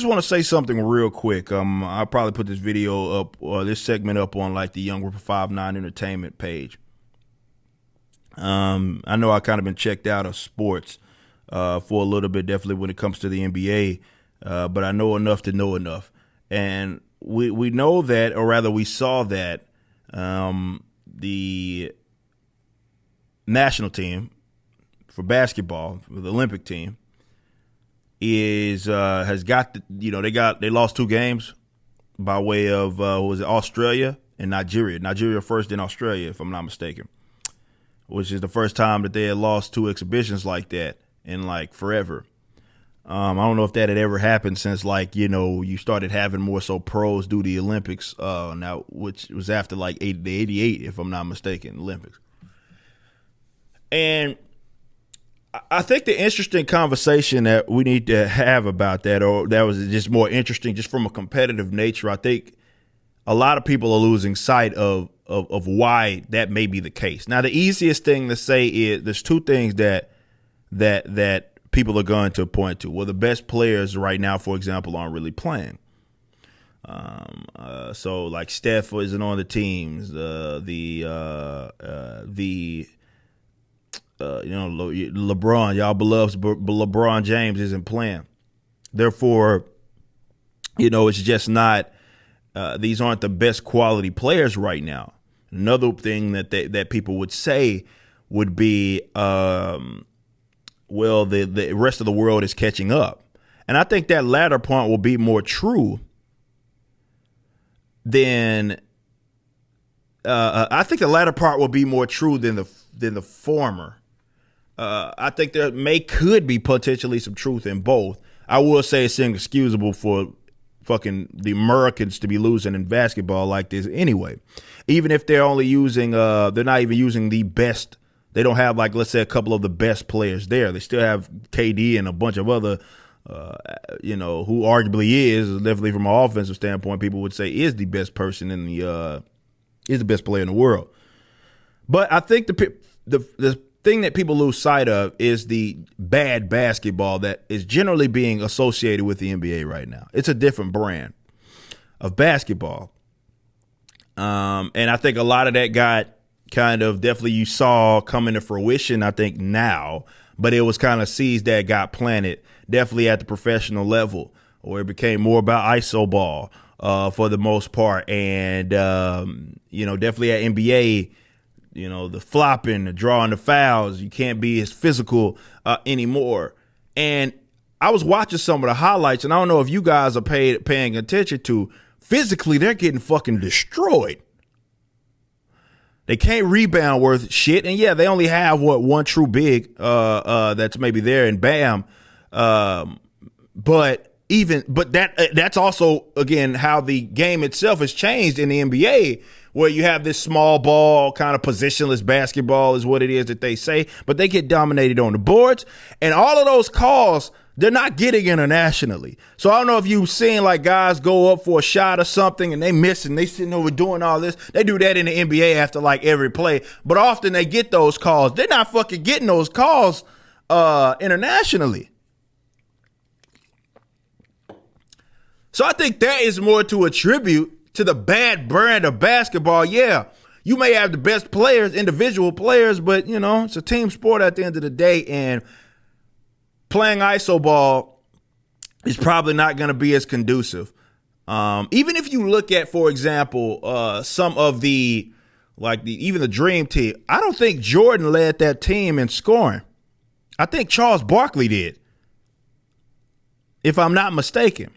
just want to say something real quick. I'll probably put this video up or this segment up on like the Young Ripper 59 Entertainment page. I know I kind of been checked out of sports for a little bit, definitely when it comes to the NBA, but I know enough to know enough. And we know that, or rather we saw that the national team for basketball, for the Olympic team, is has got they lost 2 games by way of was it Australia and Nigeria first, then Australia, if I'm not mistaken, which is the first time that they had lost 2 exhibitions like that in like forever. I don't know if that had ever happened since you started having more so pros do the Olympics now, which was after like the 88, if I'm not mistaken, Olympics. And I think the interesting conversation that we need to have about that, or that was just more interesting just from a competitive nature, I think a lot of people are losing sight of why that may be the case. Now, the easiest thing to say is there's 2 things that people are going to point to. Well, the best players right now, for example, aren't really playing. So like Steph isn't on the teams. LeBron, y'all beloved LeBron James isn't playing. Therefore, it's just not. These aren't the best quality players right now. Another thing that people would say would be, the rest of the world is catching up, and I think that latter point will be more true than. I think the latter part will be more true than the former. I think there could be potentially some truth in both. I will say it's inexcusable for fucking the Americans to be losing in basketball like this anyway. Even if they're only using, they're not even using the best. They don't have let's say a couple of the best players there. They still have KD and a bunch of other, who arguably is definitely from an offensive standpoint, people would say is the best person is the best player in the world. But I think the thing that people lose sight of is the bad basketball that is generally being associated with the NBA right now. It's a different brand of basketball. And I think a lot of that got kind of definitely you saw coming to fruition, I think now, but it was kind of seeds that got planted definitely at the professional level where it became more about ISO ball for the most part. And, definitely at NBA, the flopping, the drawing the fouls, you can't be as physical anymore. And I was watching some of the highlights, and I don't know if you guys are paying attention to, physically, they're getting fucking destroyed. They can't rebound worth shit. And yeah, they only have one true big that's maybe there in Bam. But that's also, again, how the game itself has changed in the NBA, where you have this small ball kind of positionless basketball is what it is that they say, but they get dominated on the boards. And all of those calls, they're not getting internationally. So I don't know if you've seen guys go up for a shot or something and they miss and they sitting over doing all this. They do that in the NBA after every play, but often they get those calls. They're not fucking getting those calls internationally. So I think that is more to attribute to the bad brand of basketball. Yeah, you may have the best players, individual players, but, it's a team sport at the end of the day, and playing ISO ball is probably not going to be as conducive. Even if you look at, for example, some of even the Dream Team, I don't think Jordan led that team in scoring. I think Charles Barkley did, if I'm not mistaken.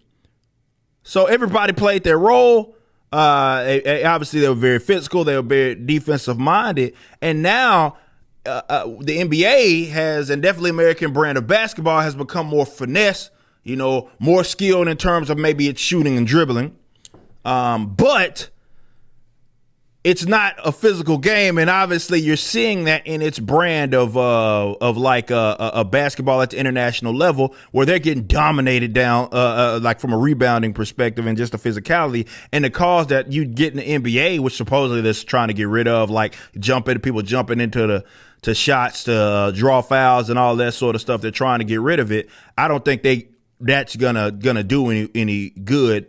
So everybody played their role. Obviously, they were very physical. They were very defensive minded. And now the NBA has, and definitely American brand of basketball has become more finesse, more skilled in terms of maybe it's shooting and dribbling. But it's not a physical game, and obviously you're seeing that in its brand of a basketball at the international level, where they're getting dominated down, from a rebounding perspective and just the physicality, and the calls that you get in the NBA, which supposedly they're trying to get rid of, people jumping into to shots to draw fouls and all that sort of stuff. They're trying to get rid of it. I don't think that's gonna do any good.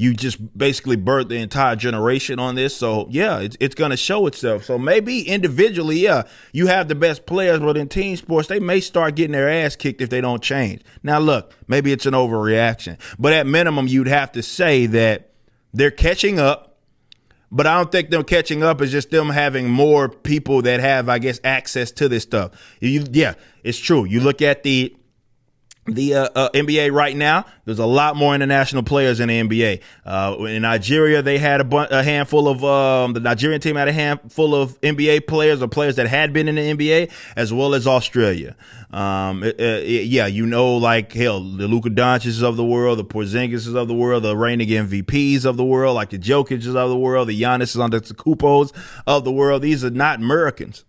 You just basically birthed the entire generation on this. So, yeah, it's going to show itself. So maybe individually, yeah, you have the best players, but in team sports, they may start getting their ass kicked if they don't change. Now, look, maybe it's an overreaction. But at minimum, you'd have to say that they're catching up. But I don't think them catching up is just them having more people that have, I guess, access to this stuff. Yeah, it's true. You look at the NBA right now, there's a lot more international players in the NBA. In Nigeria, they had a handful of the Nigerian team had a handful of NBA players or players that had been in the NBA, as well as Australia. Yeah, like hell, the Luka Doncic's of the world, the Porzingis of the world, the reigning MVPs of the world, like the Jokic's of the world, the Giannis Antetokounmpos of the world. These are not Americans.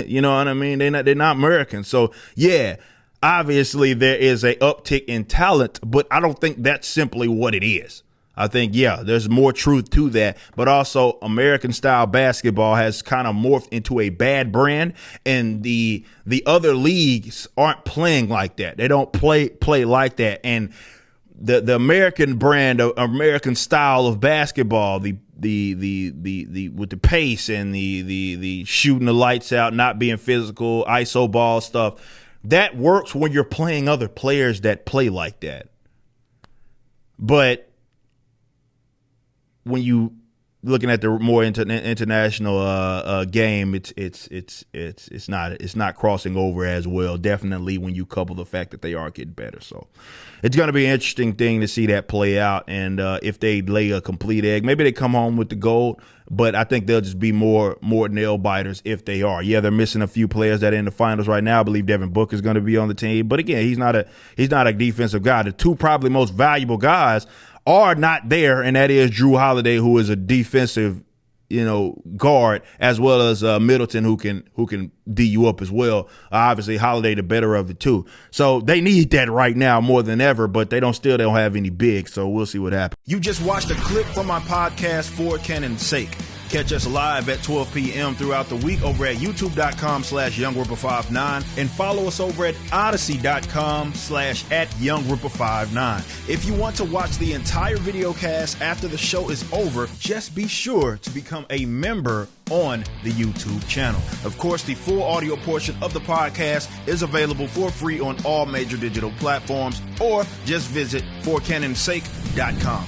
You know what I mean? They're not Americans. So yeah. Obviously, there is a uptick in talent, but I don't think that's simply what it is. I think, yeah, there's more truth to that. But also, American-style basketball has kind of morphed into a bad brand, and the other leagues aren't playing like that. They don't play like that. And the American brand, of American style of basketball, the with the pace and the shooting the lights out, not being physical, iso ball stuff. That works when you're playing other players that play like that. But when you looking at the more international game, it's not crossing over as well. Definitely when you couple the fact that they are getting better. So it's going to be an interesting thing to see that play out. And if they lay a complete egg, maybe they come home with the gold. But I think they'll just be more nail biters if they are. Yeah, they're missing a few players that are in the finals right now. I believe Devin Booker is going to be on the team. But again, he's not a defensive guy. The two probably most valuable guys are not there, and that is Drew Holiday, who is a defensive, guard, as well as Middleton, who can D you up as well. Obviously, Holiday the better of the two. So they need that right now more than ever, but they don't have any big. So we'll see what happens. You just watched a clip from my podcast, For Cannon's Sake. Catch us live at 12 p.m. throughout the week over at youtube.com/YoungRipper59 and follow us over at odyssey.com/@YoungRipper59. If you want to watch the entire video cast after the show is over, just be sure to become a member on the YouTube channel. Of course, the full audio portion of the podcast is available for free on all major digital platforms, or just visit forcannonsake.com.